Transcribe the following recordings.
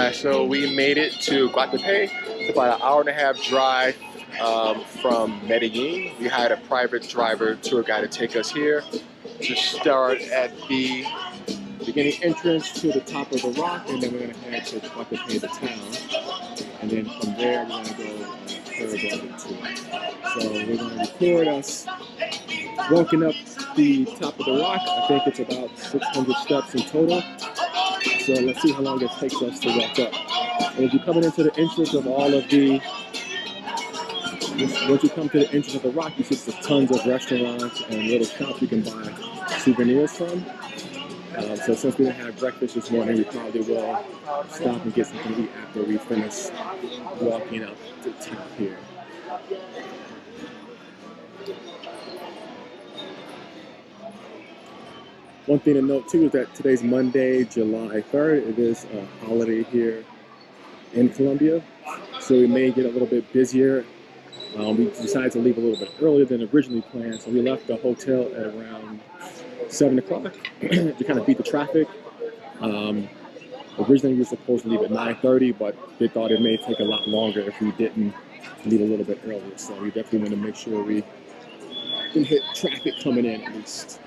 Alright, so we made it to Guatape. It's about an hour-and-a-half drive from Medellin. We hired a private driver tour guide to take us here to start at the beginning entrance to the top of the rock, and then we're going to head to Guatape, the town. And then from there, we're going to go on a paragliding tour. So we're going to record us walking up the top of the rock. I think it's about 600 steps in total. So let's see how long it takes us to walk up. And as you're coming into the entrance of all of the, once you come to the entrance of the rock, you see there's tons of restaurants and little shops you can buy souvenirs from. So since we didn't have breakfast this morning, we probably will stop and get something to eat after we finish walking up to the top here. One thing to note too is that today's Monday, July 3rd. It is a holiday here in Colombia, so we may get a little bit busier. We decided to leave a little bit earlier than originally planned, so we left the hotel at around 7 o'clock to kind of beat the traffic. Originally we were supposed to leave at 9:30, but they thought it may take a lot longer if we didn't leave a little bit earlier. So we definitely want to make sure we can hit traffic coming in at least.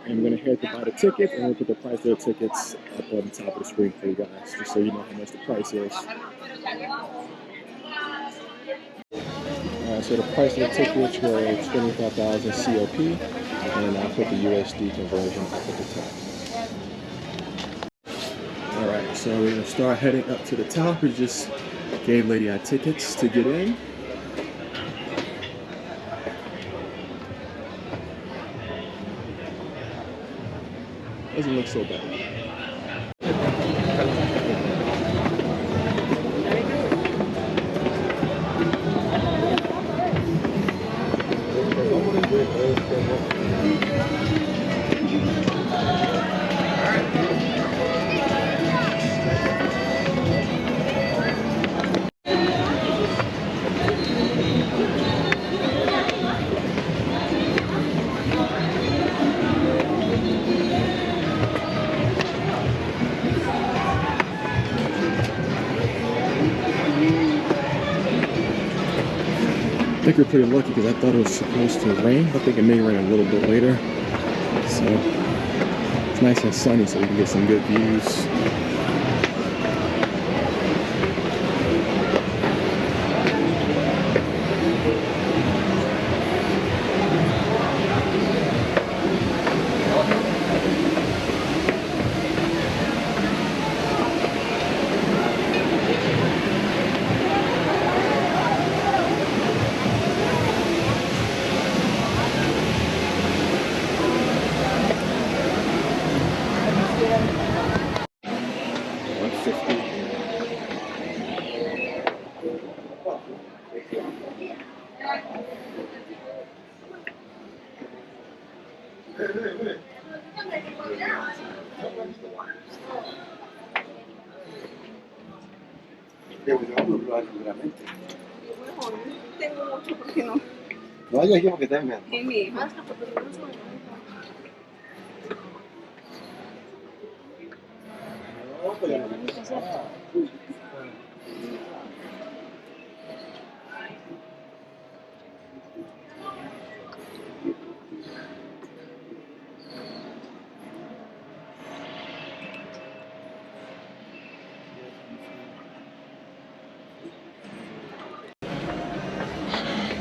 And we're going to head to buy the tickets, and we'll put the price of the tickets up on the top of the screen for you guys, just so you know how much the price is. So the price of the tickets were 25,000 COP, and I'll put the USD conversion up at the top. Alright, so we're going to start heading up to the top. We just gave Lady our tickets to get in. Doesn't look so bad. I think we're pretty lucky because I thought it was supposed to rain. I think it may rain a little bit later. So it's nice and sunny so we can get some good views. Tengo mucho porque no. No vayas aquí porque te ven. Y mi hija.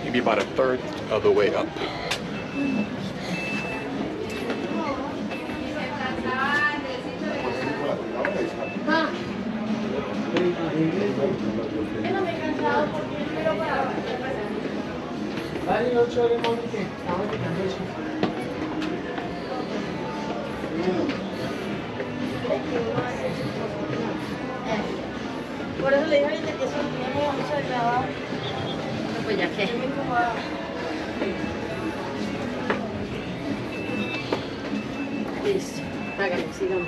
Maybe about a third of the way up. Por eso le dije ahorita que eso no vamos a grabar. Pues ya que. Listo, hágale, sigamos.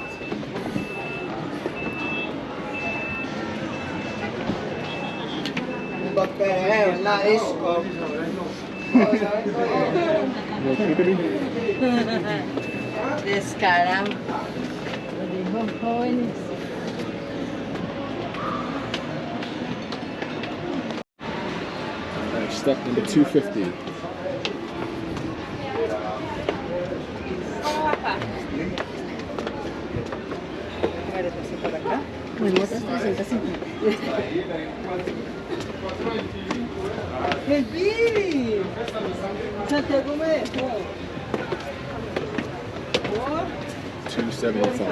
La disco. Descarado. Lo dijo jóvenes. step number 250. Bueno, otras 350. ¡El Billy! Santiago me dejó. 275.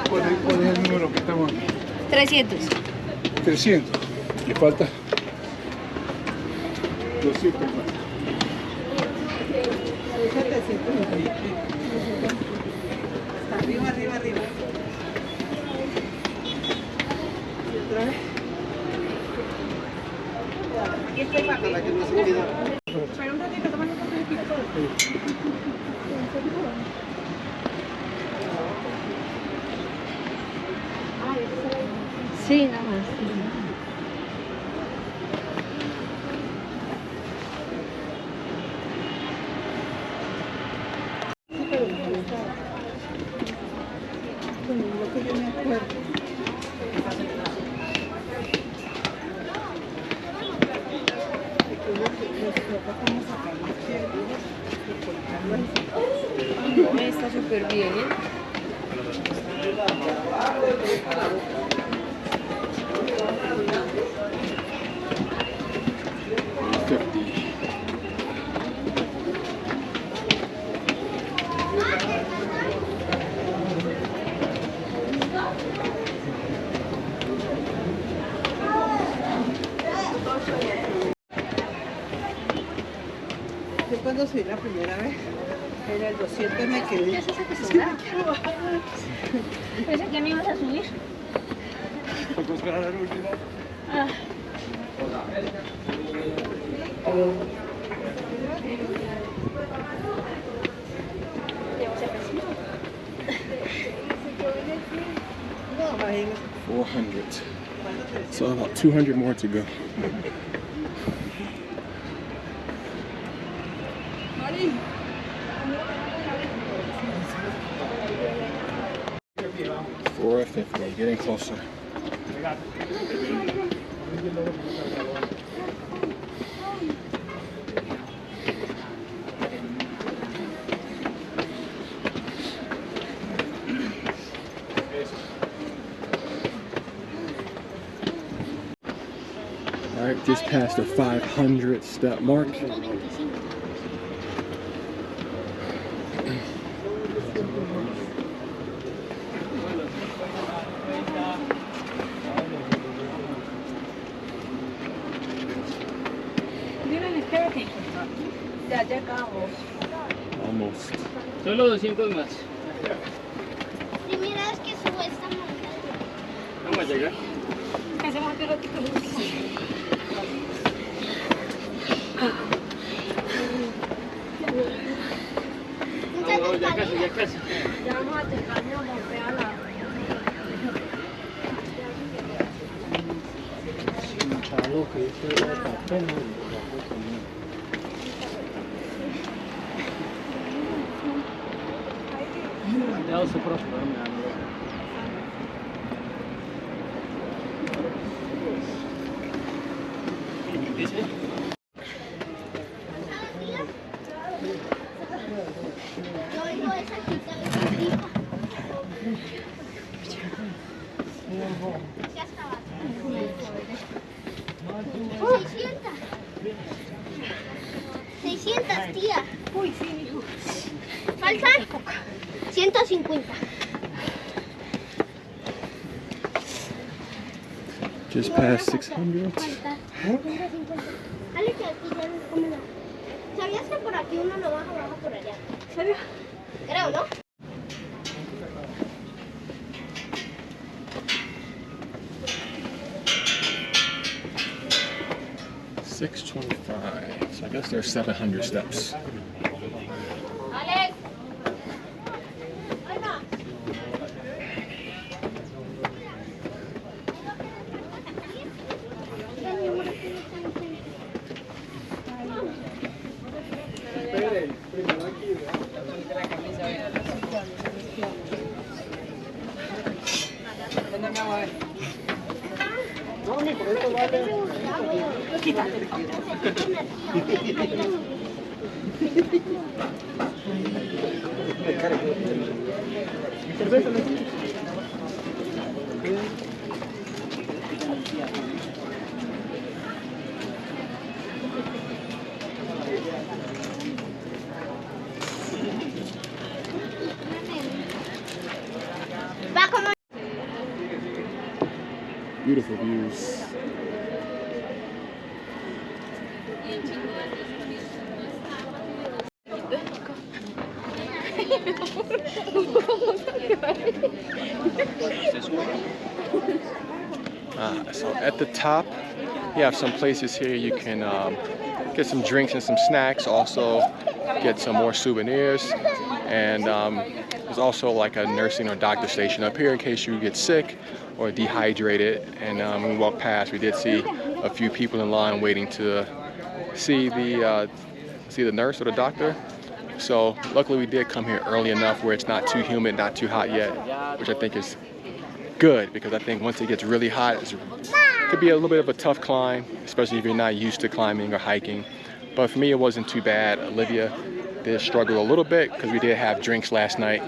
¿Cuál es el número que estamos? 300. 300. Le falta 200 más. 700. Arriba, arriba, arriba. Y otra vez. Aquí estoy, papi. Espera un ratito, toma un poquito. Sí, nada más. Sí, pero no está. Bueno, lo que yo me acuerdo. De que nosotros vamos a sacar los ciervos y colocarlo así. Está súper bien, ¿eh? Yo cuando subí la primera vez, en el 200 me quedé. ¿Ya estás acostumbrada? Pensé que me ibas a subir. ¿Puedo esperar al último? Ah. No, imagínate. 400. So about 200 more to go. Mari. 450, getting closer. All right, just past the 500 step mark. Miren, espérate. Ya llegamos. Almost. Solo 200 más. Primera vez que subo esta montaña. Vamos a llegar. Hacemos otro ratito. Vamos, ya casi, ya casi. Ya vamos a llegar, mi amor, véala. Ya os próximo, dice. Yo oigo esa chica de ya estaba. 600, tía. Uy, sí, mijo. Faltan 150. Just past 600. Falta 150. Dale que aquí ya no come nada. ¿Sabías que por aquí uno lo baja por allá? ¿Serio? Creo, ¿no? $625. So I guess there's 700 steps. Alex. Beautiful views. So at the top, you have some places here you can get some drinks and some snacks, also get some more souvenirs, and there's also like a nursing or doctor station up here in case you get sick or dehydrated. And when we walked past, we did see a few people in line waiting to see the nurse or the doctor. So luckily we did come here early enough where it's not too humid, not too hot yet, which I think is good, because I think once it gets really hot, it could be a little bit of a tough climb, especially if you're not used to climbing or hiking. But for me, it wasn't too bad. Olivia did struggle a little bit because we did have drinks last night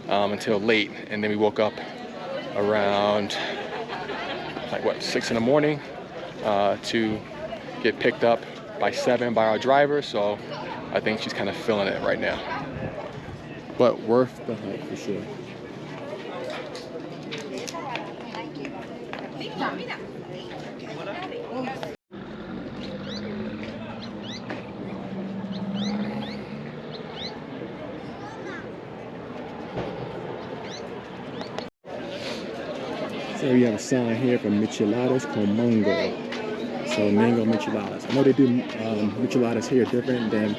until late, and then we woke up around like what, 6 in the morning to get picked up by 7 by our driver. So I think she's kind of feeling it right now, but worth the hike for sure. So we have a sign here for micheladas con mango. So mango micheladas. I know they do micheladas here different than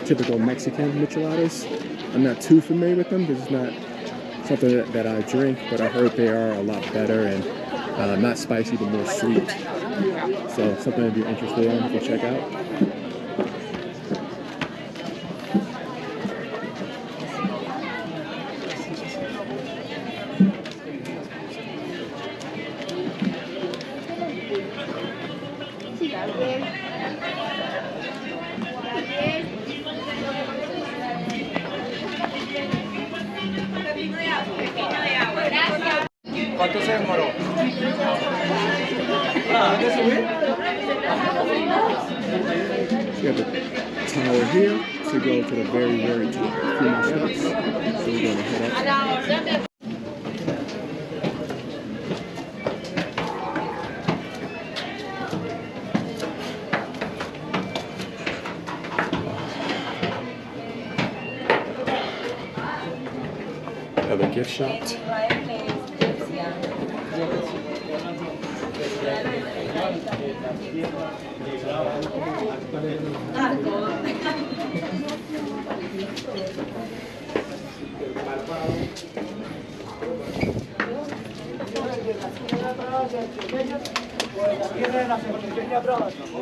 typical Mexican micheladas. I'm not too familiar with them because it's not something that I drink, but I heard they are a lot better and not spicy but more sweet. So something if you're interested in, you can check out. ¿Cuánto se demoró? We have a tower here to go to the very, very top. A few more steps. So we're going to head up. Another gift shop.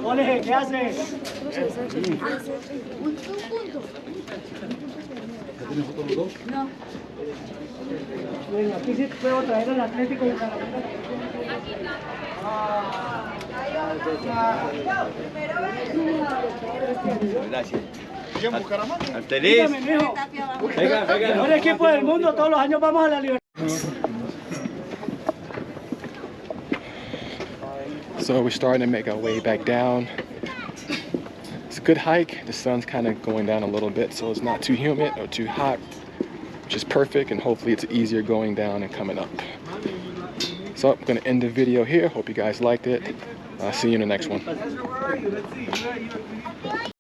Ole, ¿qué haces? No. Bueno, aquí sí puedo traer el Atlético de Gracias. Dígame, mijo. El mejor equipo del mundo, todos los años vamos a la Libertad. So we're starting to make our way back down. It's a good hike. The sun's kind of going down a little bit, so it's not too humid or too hot, which is perfect, and hopefully it's easier going down and coming up. So I'm going to end the video here. Hope you guys liked it. I'll see you in the next one.